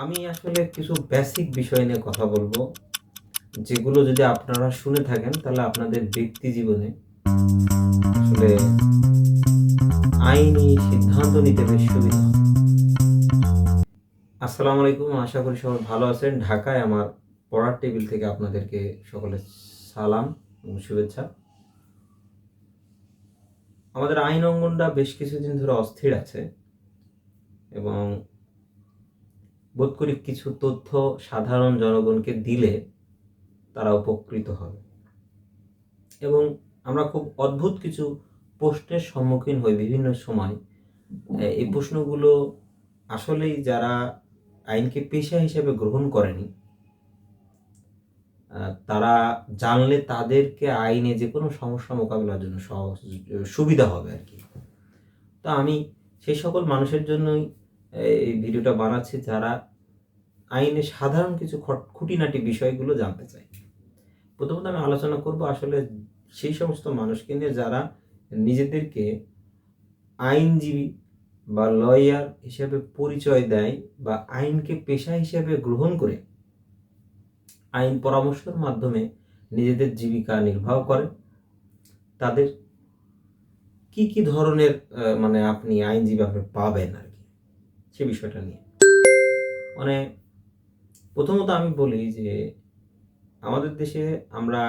আমি আসলে কিছু বেসিক বিষয় নিয়ে কথা বলবো, যেগুলো যদি আপনারা শুনে থাকেন তাহলে আপনাদের ব্যক্তি জীবনে আসলে আইনি সিদ্ধান্ত নিতে বেশ সুবিধা হবে। আসসালামু আলাইকুম, আশা করি সবাই ভালো আছেন। ঢাকায় আমার পড়ার টেবিল থেকে আপনাদেরকে সকলে সালাম এবং শুভেচ্ছা। আমাদের আইন অঙ্গনটা বেশ কিছুদিন ধরে অস্থির আছে এবং বোধ করি কিছু তথ্য সাধারণ জনগণকে দিলে তারা উপকৃত হবে। এবং আমরা খুব অদ্ভুত কিছু প্রশ্নের সম্মুখীন হই বিভিন্ন সময়। এই প্রশ্নগুলো আসলেই যারা আইনকে পেশা হিসেবে গ্রহণ করেনি তারা জানলে তাদেরকে আইনে যে কোনো সমস্যা মোকাবিলার জন্য সুবিধা হবে আর কি। তো আমি সেই সকল মানুষের জন্যই এই ভিডিওটা বানাচ্ছি যারা আইনে সাধারণ কিছু খুঁটিনাটি বিষয়গুলো জানতে চাই। প্রথমত আমি আলোচনা করব আসলে সেই সমস্ত মানুষকে নিয়ে যারা নিজেদেরকে আইনজীবী বা লয়ার হিসেবে পরিচয় দেয় বা আইনকে পেশা হিসেবে গ্রহণ করে আইন পরামর্শের মাধ্যমে নিজেদের জীবিকা নির্বাহ করে। তাদের কি কি ধরনের আপনি আইনজীবী আপনি পাবেন আর কি, সে বিষয়টা নিয়ে মানে প্রথমত আমি বলি যে আমাদের দেশে আমরা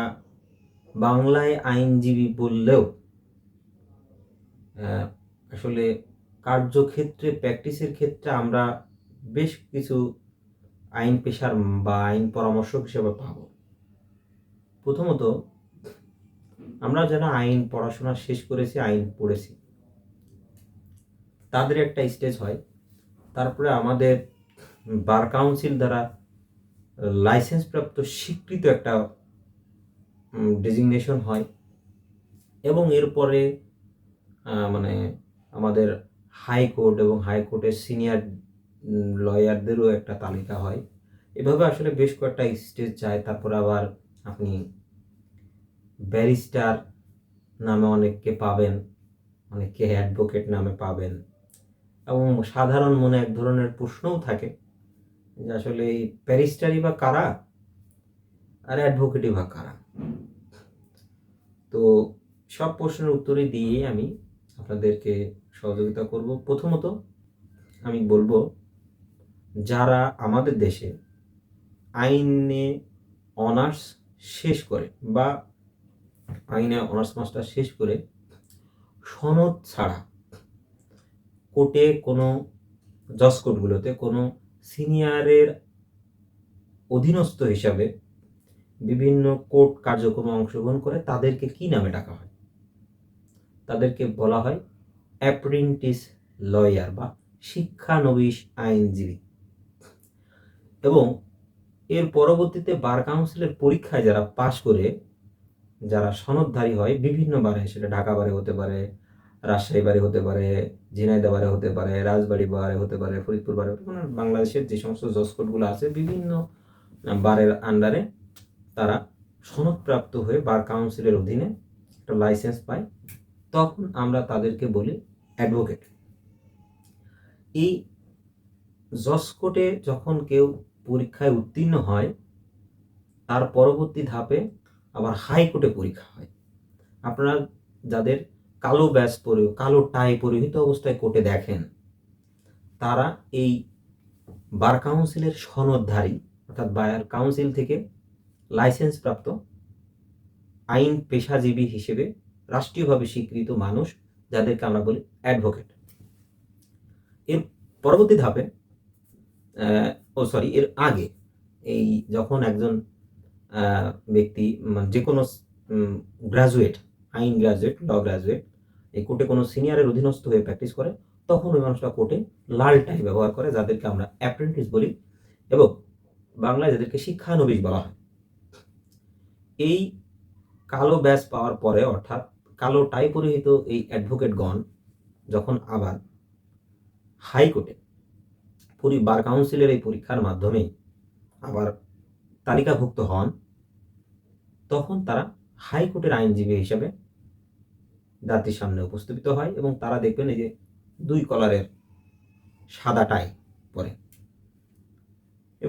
বাংলায় আইনজীবী বললেও আসলে কার্যক্ষেত্রে প্র্যাকটিসের ক্ষেত্রে আমরা বেশ কিছু আইন পেশার বা আইন পরামর্শক হিসেবে পাব। প্রথমত আমরা যারা আইন পড়াশোনা শেষ করেছি, আইন পড়েছি, তাদের একটা স্টেজ হয়। তারপরে আমাদের বার কাউন্সিল দ্বারা লাইসেন্সপ্রাপ্ত স্বীকৃত একটা ডেজিগনেশন হয় এবং এরপরে মানে আমাদের হাইকোর্ট এবং হাইকোর্টের সিনিয়র লয়ারদেরও একটা তালিকা হয়। এভাবে আসলে বেশ কয়েকটা স্টেজ যায়। তারপরে আবার আপনি ব্যারিস্টার নামে অনেককে পাবেন, অনেককে অ্যাডভোকেট নামে পাবেন এবং সাধারণ মনে এক ধরনের প্রশ্নও থাকে যে আসলে এই ব্যারিস্টারই বা কারা আর অ্যাডভোকেটই বা কারা। তো সব প্রশ্নের উত্তরই দিয়ে আমি আপনাদেরকে সহযোগিতা করব। প্রথমত আমি বলবো যারা আমাদের দেশে আইনে অনার্স শেষ করে বা আইনে অনার্স মাস্টার শেষ করে সনদ ছাড়া কোর্টে কোনো জজ কোর্টগুলোতে কোনো সিনিয়রের অধীনস্থ হিসাবে বিভিন্ন কোর্ট কার্যক্রমে অংশগ্রহণ করে তাদেরকে কি নামে ডাকা হয়? তাদেরকে বলা হয় অ্যাপ্রেন্টিস লয়ার বা শিক্ষানবিশ আইনজীবী। এবং এর পরবর্তীতে বার কাউন্সিলের পরীক্ষায় যারা পাশ করে, যারা সনদধারী হয় বিভিন্ন বারে, সেটা ঢাকা বারে হতে পারে, রাজশাহী বারে হতে পারে, ঝিনাইদহ বারে হতে পারে, রাজবাড়ী বারে হতে পারে, ফরিদপুর বারে হতে পারে, বাংলাদেশের যে সমস্ত জজ কোর্টগুলো আছে বিভিন্ন বারের আন্ডারে তারা সনদপ্রাপ্ত হয়ে বার কাউন্সিলের অধীনে একটা লাইসেন্স পায়। তখন আমরা তাদেরকে বলি অ্যাডভোকেট। এই জজ কোর্টে যখন কেউ পরীক্ষায় উত্তীর্ণ হয় তার পরবর্তী ধাপে আবার হাইকোর্টে পরীক্ষা হয়। আপনারা যাদের কালো ব্যাজ পরে, কালো টাই পরিহিত অবস্থায় কোর্টে দেখেন, তারা এই বার কাউন্সিলের সনদধারী, অর্থাৎ বার কাউন্সিল থেকে লাইসেন্স প্রাপ্ত আইন পেশাজীবী হিসেবে রাষ্ট্রীয়ভাবে স্বীকৃত মানুষ, যাদেরকে আমরা বলি অ্যাডভোকেট। এর পরবর্তী ধাপে এর আগে এই যখন একজন ব্যক্তি যে কোনো গ্রাজুয়েট, আইন গ্রাজুয়েট, ল গ্রাজুয়েট এই কোর্টে কোনো সিনিয়রের অধীনস্থ হয়ে প্র্যাকটিস করে, তখন ওই মানুষটা কোর্টে লাল টাই ব্যবহার করে, যাদেরকে আমরা অ্যাপ্রেন্টিস বলি এবং বাংলায় যাদেরকে শিক্ষানবিশ বলা হয়। এই কালো ব্যাজ পাওয়ার পরে, অর্থাৎ কালো টাই পরিহিত এই অ্যাডভোকেটগণ যখন আবার হাইকোর্টে বার কাউন্সিলের এই পরীক্ষার মাধ্যমে আবার তালিকাভুক্ত হন, তখন তারা হাইকোর্টের আইনজীবী হিসেবে জাতির সামনে উপস্থাপিত হয় এবং তারা দেখবেন এই যে 2 কলারের সাদা টাই পরে।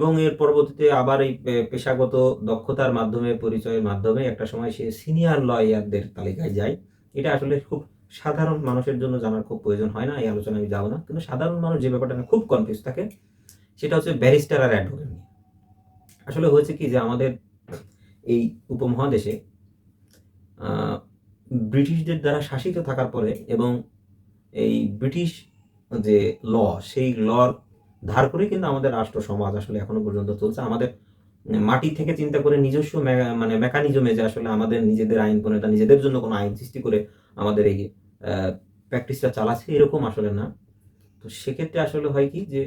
এবং এর পরবর্তীতে আবার এই পেশাগত দক্ষতার মাধ্যমে, পরিচয়ের মাধ্যমে একটা সময় সে সিনিয়র লয়ারদের তালিকায় যায়। এটা আসলে খুব সাধারণ মানুষের জন্য জানার খুব প্রয়োজন হয় না, এই আলোচনায় আমি যাব না। কিন্তু সাধারণ মানুষ যে ব্যাপারটা নিয়ে খুব কনফিউজ থাকে সেটা হচ্ছে ব্যারিস্টার আর অ্যাডভোকেট নিয়ে। আসলে হয়েছে কি যে আমাদের এই উপমহাদেশে ব্রিটিশদের দ্বারা শাসিত থাকার পরে এবং এই ব্রিটিশ যে ল, সেই লর ধার করে কিন্তু আমাদের রাষ্ট্র সমাজ আসলে এখনো পর্যন্ত চলছে। আমাদের মাটি থেকে চিন্তা করে নিজস্ব মানে মেকানিজমে যে আসলে আমাদের নিজেদের আইন প্রণেতা নিজেদের জন্য কোনো আইন সৃষ্টি করে আমাদের এই প্র্যাকটিসটা চালাচ্ছে, এরকম আসলে না। তো সেক্ষেত্রে আসলে হয় কি যে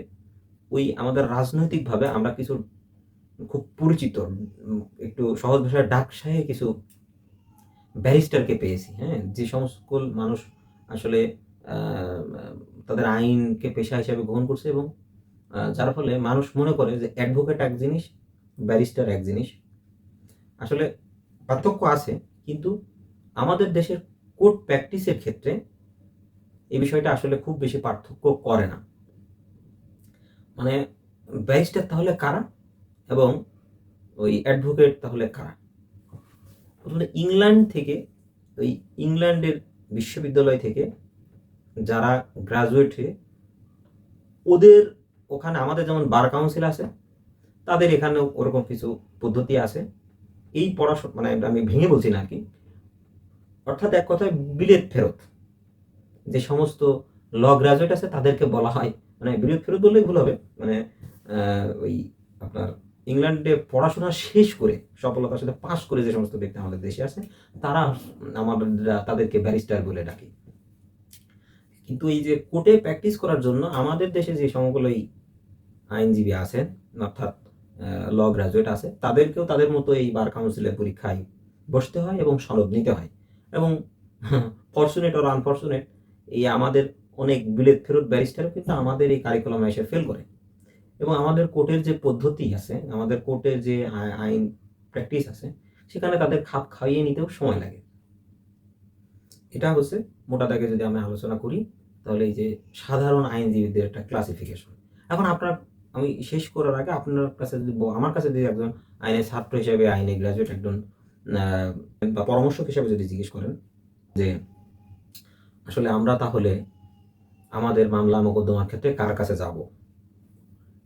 ওই আমাদের রাজনৈতিকভাবে আমরা কিছু খুব পরিচিত, একটু সহজ ভাষায় ডাকসাহে কিছু ব্যারিস্টারকে পেয়েছি, হ্যাঁ, যে সকল মানুষ আসলে তাদের আইনকে পেশা হিসাবে গ্রহণ করছে এবং যার ফলে মানুষ মনে করে যে অ্যাডভোকেট এক জিনিস, ব্যারিস্টার এক জিনিস। আসলে পার্থক্য আছে, কিন্তু আমাদের দেশের কোর্ট প্র্যাকটিসের ক্ষেত্রে এই বিষয়টা আসলে খুব বেশি পার্থক্য করে না। মানে ব্যারিস্টার তাহলে কারা এবং ওই অ্যাডভোকেট তাহলে কারা? প্রথমে ইংল্যান্ড থেকে, ওই ইংল্যান্ডের বিশ্ববিদ্যালয় থেকে যারা গ্রাজুয়েট হয়ে, ওদের ওখানে আমাদের যেমন বার কাউন্সিল আছে, তাদের এখানেও ওরকম কিছু পদ্ধতি আছে। এই পড়াশোনা মানে আমি ভেঙে বলছি না আর কি, অর্থাৎ এক কথায় বিলেত ফেরত যে সমস্ত ল গ্রাজুয়েট আছে তাদেরকে বলা হয়, মানে বিলেত ফেরত বললেই ভুল হবে, মানে ওই আপনার ইংল্যান্ডে পড়াশোনা শেষ করে সফলতার সাথে পাস করে যে সমস্ত ব্যক্তি আমাদের দেশে আছে, তারা আমাদের তাদেরকে ব্যারিস্টার বলে ডাকি। কিন্তু এই যে কোর্টে প্র্যাকটিস করার জন্য আমাদের দেশে যে সমগুলো আইনজীবী আছেন, অর্থাৎ ল গ্রাজুয়েট আছে, তাদেরকেও তাদের মতো এই বার কাউন্সিলের পরীক্ষায় বসতে হয় এবং সনদ নিতে হয়। এবং ফরচুনেট অর আনফরচুনেট, এই আমাদের অনেক বিলেত ফেরত ব্যারিস্টারও কিন্তু আমাদের এই কারিকুলামে এসে ফেল করে। এবং আমাদের কোর্টের যে পদ্ধতি আছে, আমাদের কোর্টের যে আইন প্র্যাকটিস আছে, সেখানে তাদের খাপ খাইয়ে নিতেও সময় লাগে। এটা হচ্ছে মোটা দাগে যদি আমি আলোচনা করি, তাহলে এই যে সাধারণ আইনজীবীদের একটা ক্লাসিফিকেশন। এখন আমি শেষ করার আগে আপনার কাছে যদি আমার কাছে যদি একজন আইনের ছাত্র হিসেবে, আইনে গ্রাজুয়েট একজন বা পরামর্শক হিসেবে যদি জিজ্ঞেস করেন যে আসলে আমরা তাহলে আমাদের মামলা মোকদ্দমার ক্ষেত্রে কার কাছে যাব,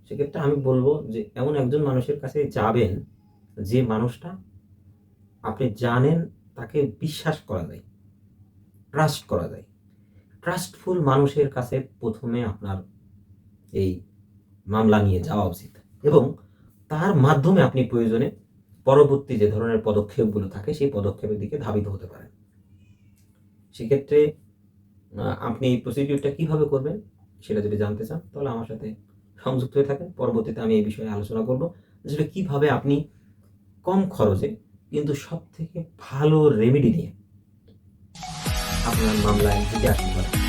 সেক্ষেত্রে আমি বলবো যে এমন একজন মানুষের কাছে যাবেন যে মানুষটা আপনি জানেন তাকে বিশ্বাস করা যায়, ট্রাস্ট করা যায়। ট্রাস্টফুল মানুষের কাছে প্রথমে আপনার এই মামলা নিয়ে যাওয়া উচিত এবং তার মাধ্যমে আপনি প্রয়োজনে পরবর্তী যে ধরনের পদক্ষেপগুলো থাকে সেই পদক্ষেপের দিকে ধাবিত হতে পারেন। সেক্ষেত্রে আপনি এই প্রসিডিউরটা কিভাবে করবেন সেটা যদি জানতে চান, তাহলে আমার সাথে সংযুক্ত হয়ে থাকেন। পরবর্তীতে আমি এই বিষয়ে আলোচনা করব যে কিভাবে আপনি কম খরচে কিন্তু সব থেকে ভালো রেমেডি নিয়ে আপনার মামলায় জিতে আসতে পারেন।